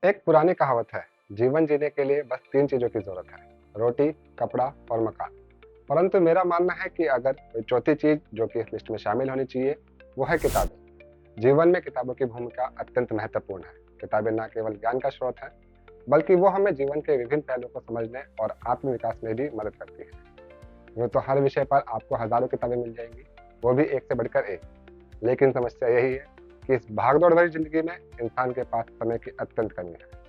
एक पुरानी कहावत है, जीवन जीने के लिए बस 3 चीज़ों की ज़रूरत है, रोटी, कपड़ा और मकान। परंतु मेरा मानना है कि अगर कोई चौथी चीज़ जो कि इस लिस्ट में शामिल होनी चाहिए, वो है किताबें। जीवन में किताबों की भूमिका अत्यंत महत्वपूर्ण है। किताबें न केवल ज्ञान का स्रोत हैं, बल्कि वो हमें जीवन के विभिन्न पहलुओं को समझने और आत्मविकास में भी मदद करती है। यूँ तो हर विषय पर आपको हज़ारों किताबें मिल जाएँगी, वो भी एक से बढ़कर एक। लेकिन समस्या यही है कि इस भाग-दौड़ भरी ज़िंदगी में इंसान के पास समय की अत्यंत कमी है।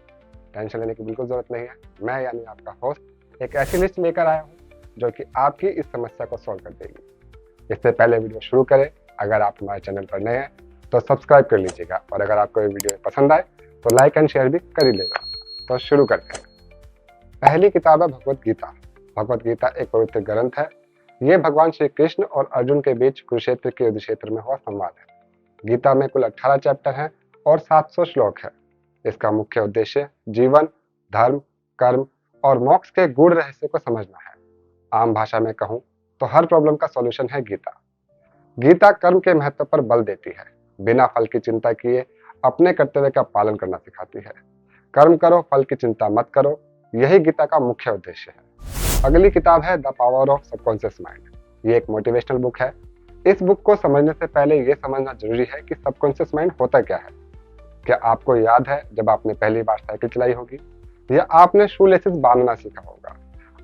टेंशन लेने की बिल्कुल ज़रूरत नहीं है। मैं यानी आपका होस्ट एक ऐसी लिस्ट लेकर आया हूँ जो कि आपकी इस समस्या को सॉल्व कर देगी। इससे पहले वीडियो शुरू करें, अगर आप हमारे चैनल पर नए हैं तो सब्सक्राइब कर लीजिएगा और अगर आपको ये वीडियो पसंद आए तो लाइक एंड शेयर भी कर ही लेगा। तो शुरू करते हैं। पहली किताब है भगवत गीता। भगवत गीता एक पवित्र ग्रंथ है। ये भगवान श्री कृष्ण और अर्जुन के बीच कुरुक्षेत्र के युद्ध क्षेत्र में हुआ संवाद है। गीता में कुल 18 चैप्टर हैं और 700 श्लोक है। इसका मुख्य उद्देश्य जीवन, धर्म, कर्म और मोक्ष के गूढ़ रहस्य को समझना है। आम भाषा में कहूं तो हर प्रॉब्लम का सॉल्यूशन है गीता। गीता कर्म के महत्व पर बल देती है। बिना फल की चिंता किए अपने कर्तव्य का पालन करना सिखाती है। कर्म करो, फल की चिंता मत करो, यही गीता का मुख्य उद्देश्य है। अगली किताब है the power of subconscious mind. ये एक मोटिवेशनल बुक है। इस बुक को समझने से पहले ये समझना जरूरी है कि सबकॉन्शियस माइंड होता क्या है। क्या आपको याद है जब आपने पहली बार साइकिल चलाई होगी या आपने शू लेसेस बांधना सीखा होगा?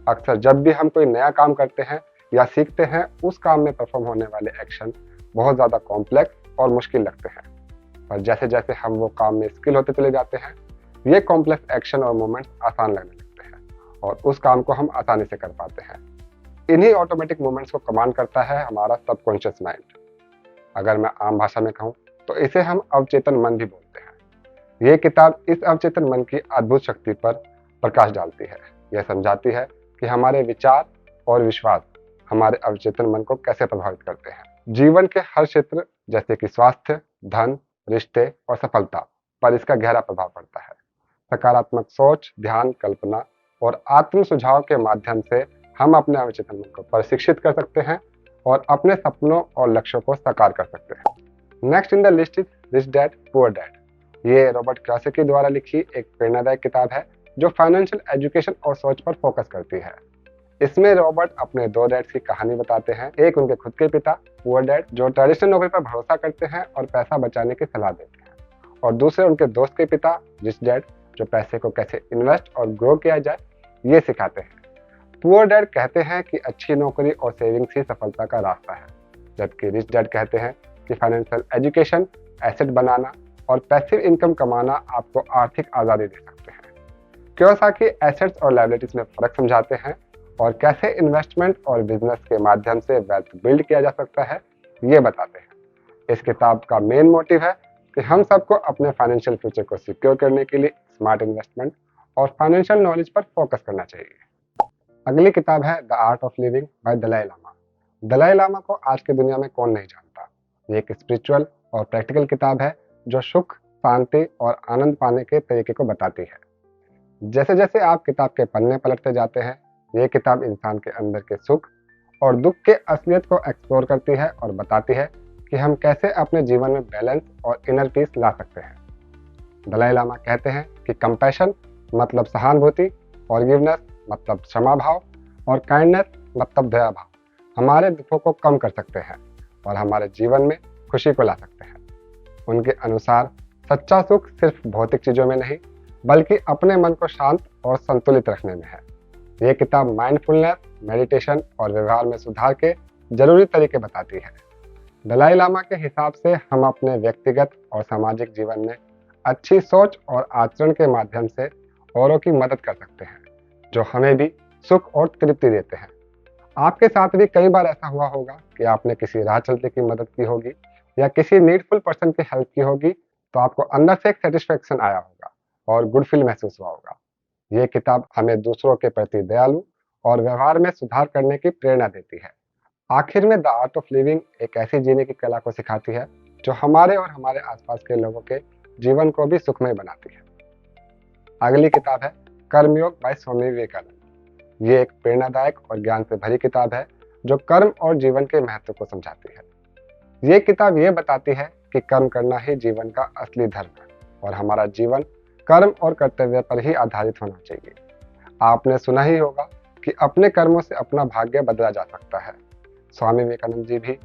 अक्सर जब भी हम कोई नया काम करते हैं या सीखते हैं, उस काम में परफॉर्म होने वाले एक्शन बहुत ज़्यादा कॉम्प्लेक्स और मुश्किल लगते हैं। पर जैसे जैसे हम वो काम में स्किल होते चले जाते हैं, ये कॉम्प्लेक्स एक्शन और मूवमेंट्स आसान लगने लगते हैं और उस काम को हम आसानी से कर पाते हैं। इन्हीं ऑटोमेटिक मूवमेंट्स को कमांड करता है हमारा सबकॉन्शियस माइंड। अगर मैं आम भाषा में कहूँ तो इसे हम अवचेतन मन भी बोलते हैं। ये किताब इस अवचेतन मन की अद्भुत शक्ति पर प्रकाश डालती है। यह समझाती है कि हमारे विचार और विश्वास हमारे अवचेतन मन को कैसे प्रभावित करते हैं। जीवन के हर क्षेत्र जैसे कि स्वास्थ्य, धन, रिश्ते और सफलता पर इसका गहरा प्रभाव पड़ता है। सकारात्मक सोच, ध्यान, कल्पना और आत्म सुझाव के माध्यम से हम अपने अवचेतन मन को प्रशिक्षित कर सकते हैं और अपने सपनों और लक्ष्यों को साकार कर सकते हैं। Next in the list is rich dad poor dad. ये रॉबर्ट कियोसाकी द्वारा लिखी एक प्रेरणादायक किताब है जो फाइनेंशियल एजुकेशन और सोच पर फोकस करती है। इसमें रॉबर्ट अपने 2 डैड्स की कहानी बताते हैं। एक उनके खुद के पिता पुअर डैड जो ट्रेडिशनल नौकरी पर भरोसा करते हैं और पैसा बचाने की सलाह देते हैं, और दूसरे उनके दोस्त के पिता रिच डैड जो पैसे को कैसे इन्वेस्ट और ग्रो किया जाए ये सिखाते हैं। पुअर डैड कहते हैं कि अच्छी नौकरी और सेविंग्स ही सफलता का रास्ता है, जबकि रिच डैड कहते हैं कि फाइनेंशियल एजुकेशन, एसेट बनाना और पैसिव इनकम कमाना आपको आर्थिक आज़ादी दे सकते हैं। कियोसाकी एसेट्स और लायबिलिटीज में फ़र्क समझाते हैं और कैसे इन्वेस्टमेंट और बिजनेस के माध्यम से वेल्थ बिल्ड किया जा सकता है ये बताते हैं। इस किताब का मेन मोटिव है कि हम सबको अपने फाइनेंशियल फ्यूचर को सिक्योर करने के लिए स्मार्ट इन्वेस्टमेंट और फाइनेंशियल नॉलेज पर फोकस करना चाहिए। अगली किताब है the art of living by Dalai Lama. Dalai Lama को आज की दुनिया में कौन नहीं जानता। ये एक स्पिरिचुअल और प्रैक्टिकल किताब है जो सुख, शांति और आनंद पाने के तरीके को बताती है। जैसे जैसे आप किताब के पन्ने पलटते जाते हैं, ये किताब इंसान के अंदर के सुख और दुख के असलियत को एक्सप्लोर करती है और बताती है कि हम कैसे अपने जीवन में बैलेंस और इनर पीस ला सकते हैं। दलाई लामा कहते हैं कि कंपैशन मतलब सहानुभूति, फॉरगिवनेस मतलब क्षमा भाव और काइंडनेस मतलब दया भाव हमारे दुखों को कम कर सकते हैं और हमारे जीवन में खुशी को ला सकते हैं। उनके अनुसार सच्चा सुख सिर्फ भौतिक चीज़ों में नहीं, बल्कि अपने मन को शांत और संतुलित रखने में है। ये किताब माइंडफुलनेस, मेडिटेशन और व्यवहार में सुधार के जरूरी तरीके बताती है। दलाई लामा के हिसाब से हम अपने व्यक्तिगत और सामाजिक जीवन में अच्छी सोच और आचरण के माध्यम से औरों की मदद कर सकते हैं, जो हमें भी सुख और तृप्ति देते हैं। आपके साथ भी कई बार ऐसा हुआ होगा कि आपने किसी राह चलते की मदद की होगी या किसी नीडफुल पर्सन की हेल्प की होगी, तो आपको अंदर से एक सेटिस्फेक्शन आया होगा और गुड फील महसूस हुआ होगा। ये किताब हमें दूसरों के प्रति दयालु और व्यवहार में सुधार करने की प्रेरणा देती है। आखिर में द आर्ट ऑफ लिविंग एक ऐसी जीने की कला को सिखाती है जो हमारे और हमारे आसपास के लोगों के जीवन को भी सुखमय बनाती है। अगली किताब है कर्मयोग बाय स्वामी विवेकानंद। ये एक प्रेरणादायक और ज्ञान से भरी किताब है जो कर्म और जीवन के महत्व को समझाती है। ये किताब ये बताती है कि कर्म करना ही जीवन का असली धर्म है और हमारा जीवन कर्म और कर्तव्य पर ही आधारित होना चाहिए। आपने सुना ही होगा कि अपने कर्मों से अपना भाग्य बदला जा सकता है। स्वामी विवेकानंद जी भी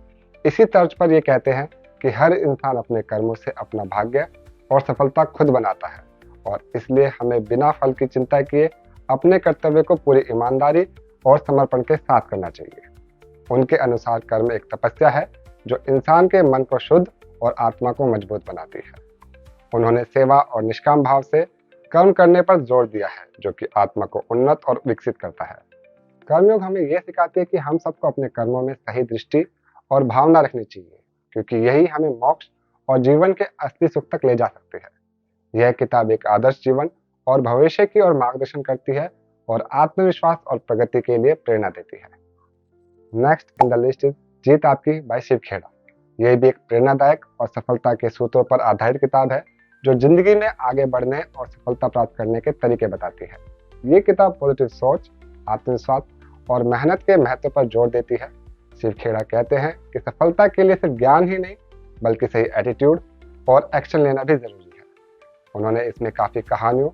इसी तर्ज पर ये कहते हैं कि हर इंसान अपने कर्मों से अपना भाग्य और सफलता खुद बनाता है और इसलिए हमें बिना फल की चिंता किए अपने कर्तव्य को पूरी ईमानदारी और समर्पण के साथ करना चाहिए। उनके अनुसार कर्म एक तपस्या है जो इंसान के मन को शुद्ध और आत्मा को मजबूत बनाती है। उन्होंने सेवा और निष्काम भाव से कर्म करने पर जोर दिया है जो कि आत्मा को उन्नत और विकसित करता है। कर्मयोग हमें यह सिखाती है कि हम सबको अपने कर्मों में सही दृष्टि और भावना रखनी चाहिए क्योंकि यही हमें मोक्ष और जीवन के असली सुख तक ले जा सकती है। यह किताब एक आदर्श जीवन और भविष्य की ओर मार्गदर्शन करती है और आत्मविश्वास और प्रगति के लिए प्रेरणा देती है। Next in the list is Jeet Aapki by Shiv Kheda. यह भी एक प्रेरणादायक और सफलता के सूत्रों पर आधारित किताब है जो जिंदगी में आगे बढ़ने और सफलता प्राप्त करने के तरीके बताती है। ये किताब पॉजिटिव सोच, आत्मविश्वास और मेहनत के महत्व पर जोर देती है। शिव खेड़ा कहते हैं कि सफलता के लिए सिर्फ ज्ञान ही नहीं बल्कि सही एटीट्यूड और एक्शन लेना भी जरूरी है। उन्होंने इसमें काफी कहानियों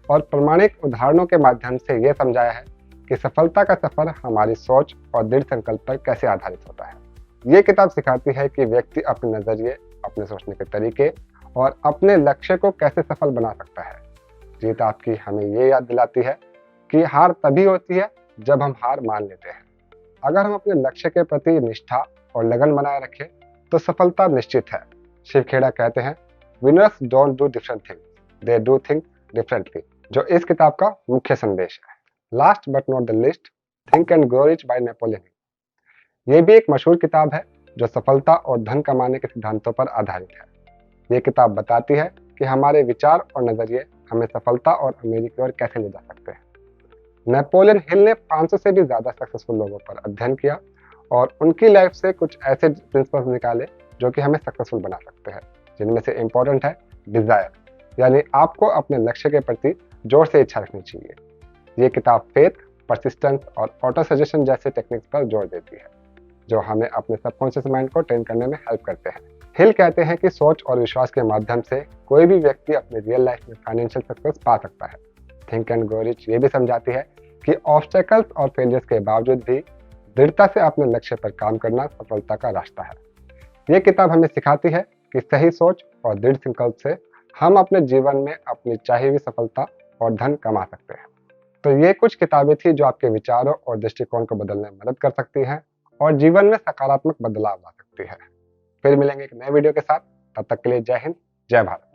और प्रमाणिक उदाहरणों के माध्यम से यह समझाया है कि सफलता का सफर हमारी सोच और दृढ़ संकल्प पर कैसे आधारित होता है। ये किताब सिखाती है कि व्यक्ति अपने नजरिए, अपने सोचने के तरीके और अपने लक्ष्य को कैसे सफल बना सकता है। जीत आपकी हमें ये याद दिलाती है कि हार तभी होती है जब हम हार मान लेते हैं। अगर हम अपने लक्ष्य के प्रति निष्ठा और लगन बनाए रखें तो सफलता निश्चित है। शिव खेड़ा कहते हैं winners don't do different things, they do things differently, जो इस किताब का मुख्य संदेश है। Last but not the list, think and grow rich by Napoleon Hill. ये भी एक मशहूर किताब है जो सफलता और धन कमाने के सिद्धांतों पर आधारित है। ये किताब बताती है कि हमारे विचार और नजरिए हमें सफलता और अमीरी की ओर कैसे ले जा सकते हैं। नेपोलियन हिल ने 500 से भी ज्यादा सक्सेसफुल लोगों पर अध्ययन किया और उनकी लाइफ से कुछ ऐसे प्रिंसिपल्स निकाले जो कि हमें सक्सेसफुल बना सकते हैं, जिनमें से इंपॉर्टेंट है डिजायर, यानी आपको अपने लक्ष्य के प्रति जोर से इच्छा रखनी चाहिए। ये किताब फेथ, परसिस्टेंस और ऑटो सजेशन जैसे टेक्निक्स पर जोर देती है जो हमें अपने सबकॉन्शियस माइंड को ट्रेन करने में हेल्प करते हैं। हिल कहते हैं कि सोच और विश्वास के माध्यम से कोई भी व्यक्ति अपनी रियल लाइफ में फाइनेंशियल सक्सेस पा सकता है। थिंक एंड ग्रो रिच ये भी समझाती है कि ऑब्स्टेकल्स और फेलियर्स के बावजूद भी दृढ़ता से अपने लक्ष्य पर काम करना सफलता का रास्ता है। ये किताब हमें सिखाती है कि सही सोच और दृढ़ संकल्प से हम अपने जीवन में अपनी चाहिए हुई सफलता और धन कमा सकते हैं। तो ये कुछ किताबें थी जो आपके विचारों और दृष्टिकोण को बदलने में मदद कर सकती हैं और जीवन में सकारात्मक बदलाव ला सकती है। फिर मिलेंगे एक नए वीडियो के साथ, तब तक के लिए जय हिंद, जय भारत।